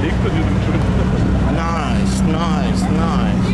Nice, nice, nice.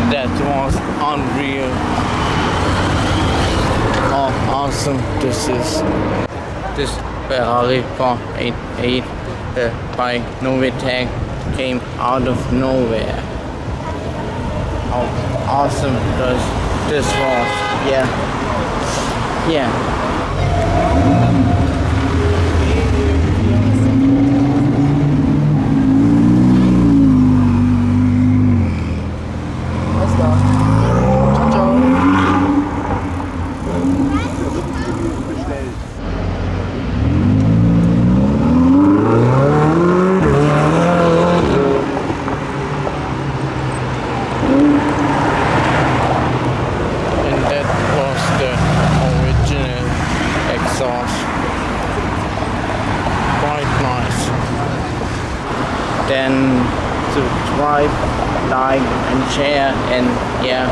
That was unreal. How awesome this is. This Ferrari 488 by Novitec came out of nowhere. How awesome this was. Yeah. And that was the original exhaust. Quite nice. Then subscribe, like and share, and yeah,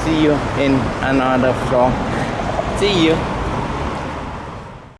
see you in another vlog. See you.